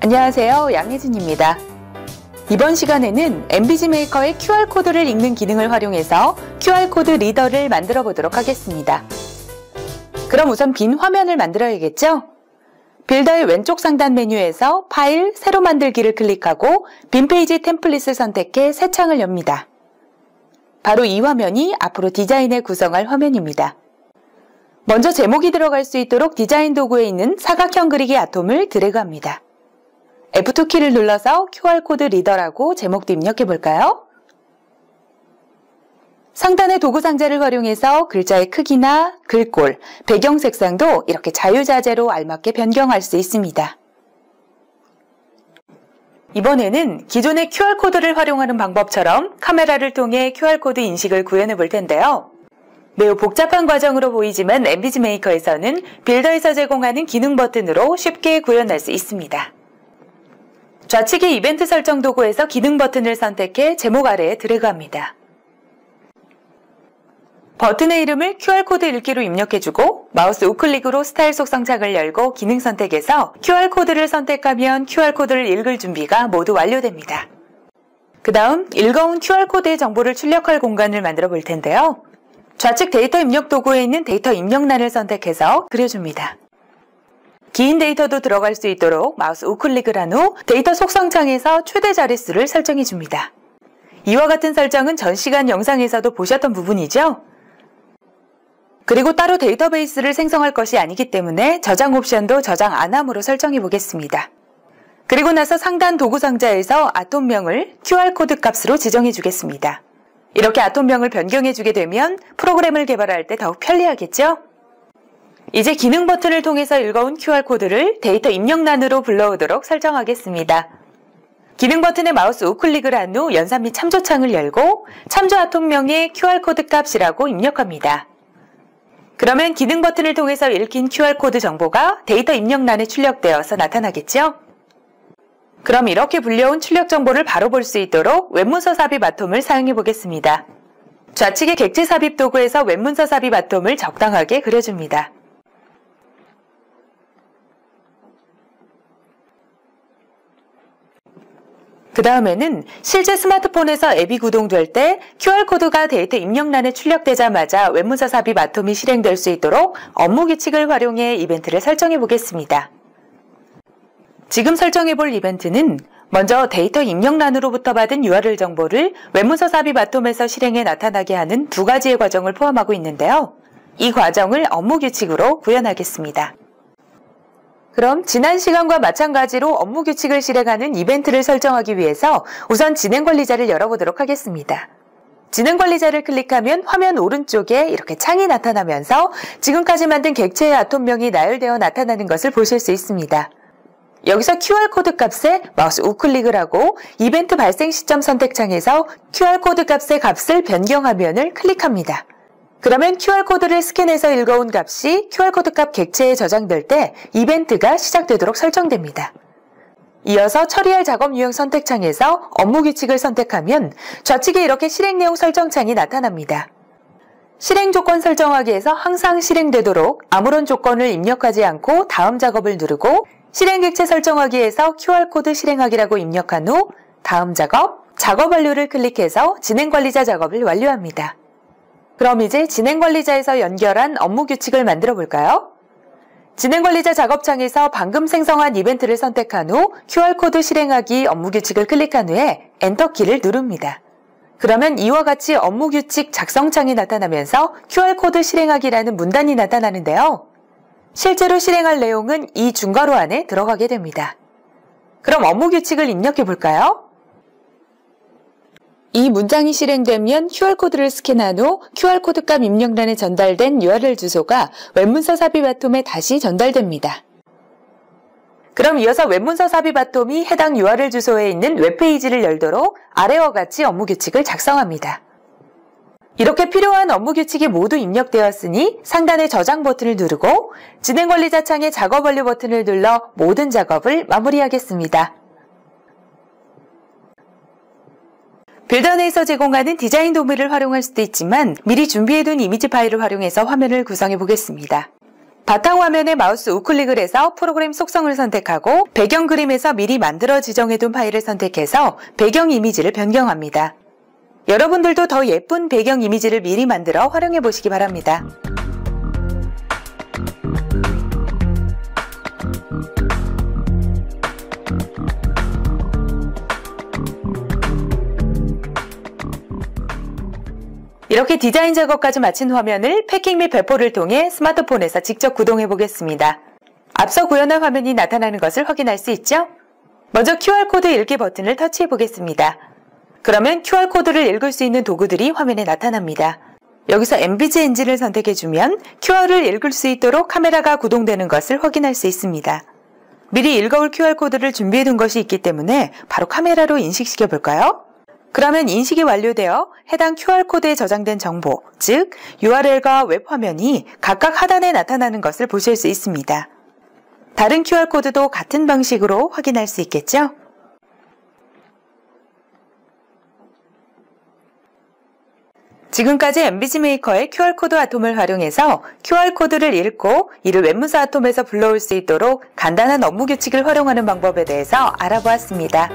안녕하세요, 양혜진입니다. 이번 시간에는 MBG 메이커의 QR코드를 읽는 기능을 활용해서 QR코드 리더를 만들어 보도록 하겠습니다. 그럼 우선 빈 화면을 만들어야겠죠? 빌더의 왼쪽 상단 메뉴에서 파일, 새로 만들기를 클릭하고 빈 페이지 템플릿을 선택해 새 창을 엽니다. 바로 이 화면이 앞으로 디자인을 구성할 화면입니다. 먼저 제목이 들어갈 수 있도록 디자인 도구에 있는 사각형 그리기 아톰을 드래그합니다. F2 키를 눌러서 QR코드 리더라고 제목도 입력해 볼까요? 상단의 도구 상자를 활용해서 글자의 크기나 글꼴, 배경 색상도 이렇게 자유자재로 알맞게 변경할 수 있습니다. 이번에는 기존의 QR코드를 활용하는 방법처럼 카메라를 통해 QR코드 인식을 구현해 볼 텐데요. 매우 복잡한 과정으로 보이지만 MBG 메이커에서는 빌더에서 제공하는 기능 버튼으로 쉽게 구현할 수 있습니다. 좌측의 이벤트 설정 도구에서 기능 버튼을 선택해 제목 아래에 드래그합니다. 버튼의 이름을 QR코드 읽기로 입력해주고 마우스 우클릭으로 스타일 속성 창을 열고 기능 선택에서 QR코드를 선택하면 QR코드를 읽을 준비가 모두 완료됩니다. 그 다음 읽어온 QR코드의 정보를 출력할 공간을 만들어 볼 텐데요. 좌측 데이터 입력 도구에 있는 데이터 입력란을 선택해서 그려줍니다. 긴 데이터도 들어갈 수 있도록 마우스 우클릭을 한 후 데이터 속성창에서 최대 자릿수를 설정해 줍니다. 이와 같은 설정은 전 시간 영상에서도 보셨던 부분이죠? 그리고 따로 데이터베이스를 생성할 것이 아니기 때문에 저장 옵션도 저장 안 함으로 설정해 보겠습니다. 그리고 나서 상단 도구 상자에서 아톰명을 QR코드 값으로 지정해 주겠습니다. 이렇게 아톰명을 변경해 주게 되면 프로그램을 개발할 때 더욱 편리하겠죠? 이제 기능 버튼을 통해서 읽어온 QR코드를 데이터 입력란으로 불러오도록 설정하겠습니다. 기능 버튼에 마우스 우클릭을 한 후 연산 및 참조창을 열고 참조 아톰명의 QR코드 값이라고 입력합니다. 그러면 기능 버튼을 통해서 읽힌 QR코드 정보가 데이터 입력란에 출력되어서 나타나겠죠? 그럼 이렇게 불려온 출력 정보를 바로 볼 수 있도록 웹문서 삽입 아톰을 사용해 보겠습니다. 좌측의 객체 삽입 도구에서 웹문서 삽입 아톰을 적당하게 그려줍니다. 그 다음에는 실제 스마트폰에서 앱이 구동될 때 QR코드가 데이터 입력란에 출력되자마자 웹문서 삽입 아톰이 실행될 수 있도록 업무 규칙을 활용해 이벤트를 설정해 보겠습니다. 지금 설정해 볼 이벤트는 먼저 데이터 입력란으로부터 받은 URL 정보를 웹문서 삽입 아톰에서 실행해 나타나게 하는 두 가지의 과정을 포함하고 있는데요. 이 과정을 업무 규칙으로 구현하겠습니다. 그럼 지난 시간과 마찬가지로 업무 규칙을 실행하는 이벤트를 설정하기 위해서 우선 진행관리자를 열어보도록 하겠습니다. 진행관리자를 클릭하면 화면 오른쪽에 이렇게 창이 나타나면서 지금까지 만든 객체의 아톰명이 나열되어 나타나는 것을 보실 수 있습니다. 여기서 QR코드 값에 마우스 우클릭을 하고 이벤트 발생 시점 선택창에서 QR코드 값의 값을 변경하면을 클릭합니다. 그러면 QR코드를 스캔해서 읽어온 값이 QR코드 값 객체에 저장될 때 이벤트가 시작되도록 설정됩니다. 이어서 처리할 작업 유형 선택창에서 업무 규칙을 선택하면 좌측에 이렇게 실행 내용 설정창이 나타납니다. 실행 조건 설정하기에서 항상 실행되도록 아무런 조건을 입력하지 않고 다음 작업을 누르고 실행 객체 설정하기에서 QR코드 실행하기라고 입력한 후 다음 작업, 작업 완료를 클릭해서 진행관리자 작업을 완료합니다. 그럼 이제 진행관리자에서 연결한 업무 규칙을 만들어 볼까요? 진행관리자 작업창에서 방금 생성한 이벤트를 선택한 후 QR코드 실행하기 업무 규칙을 클릭한 후에 엔터키를 누릅니다. 그러면 이와 같이 업무 규칙 작성창이 나타나면서 QR코드 실행하기라는 문단이 나타나는데요. 실제로 실행할 내용은 이 중괄호 안에 들어가게 됩니다. 그럼 업무 규칙을 입력해 볼까요? 이 문장이 실행되면 QR코드를 스캔한 후 QR코드 값 입력란에 전달된 URL 주소가 웹문서 삽입 아톰에 다시 전달됩니다. 그럼 이어서 웹문서 삽입 아톰이 해당 URL 주소에 있는 웹페이지를 열도록 아래와 같이 업무 규칙을 작성합니다. 이렇게 필요한 업무 규칙이 모두 입력되었으니 상단의 저장 버튼을 누르고 진행관리자 창의 작업 완료 버튼을 눌러 모든 작업을 마무리하겠습니다. 빌더 내에서 제공하는 디자인 도구를 활용할 수도 있지만 미리 준비해둔 이미지 파일을 활용해서 화면을 구성해 보겠습니다. 바탕화면에 마우스 우클릭을 해서 프로그램 속성을 선택하고 배경 그림에서 미리 만들어 지정해둔 파일을 선택해서 배경 이미지를 변경합니다. 여러분들도 더 예쁜 배경 이미지를 미리 만들어 활용해 보시기 바랍니다. 이렇게 디자인 작업까지 마친 화면을 패킹 및 배포를 통해 스마트폰에서 직접 구동해 보겠습니다. 앞서 구현한 화면이 나타나는 것을 확인할 수 있죠? 먼저 QR코드 읽기 버튼을 터치해 보겠습니다. 그러면 QR코드를 읽을 수 있는 도구들이 화면에 나타납니다. 여기서 엠비지 엔진을 선택해주면 QR을 읽을 수 있도록 카메라가 구동되는 것을 확인할 수 있습니다. 미리 읽어올 QR코드를 준비해둔 것이 있기 때문에 바로 카메라로 인식시켜 볼까요? 그러면 인식이 완료되어 해당 QR코드에 저장된 정보, 즉 URL과 웹화면이 각각 하단에 나타나는 것을 보실 수 있습니다. 다른 QR코드도 같은 방식으로 확인할 수 있겠죠? 지금까지 엠비지 메이커의 QR코드 아톰을 활용해서 QR코드를 읽고 이를 웹문서 아톰에서 불러올 수 있도록 간단한 업무 규칙을 활용하는 방법에 대해서 알아보았습니다.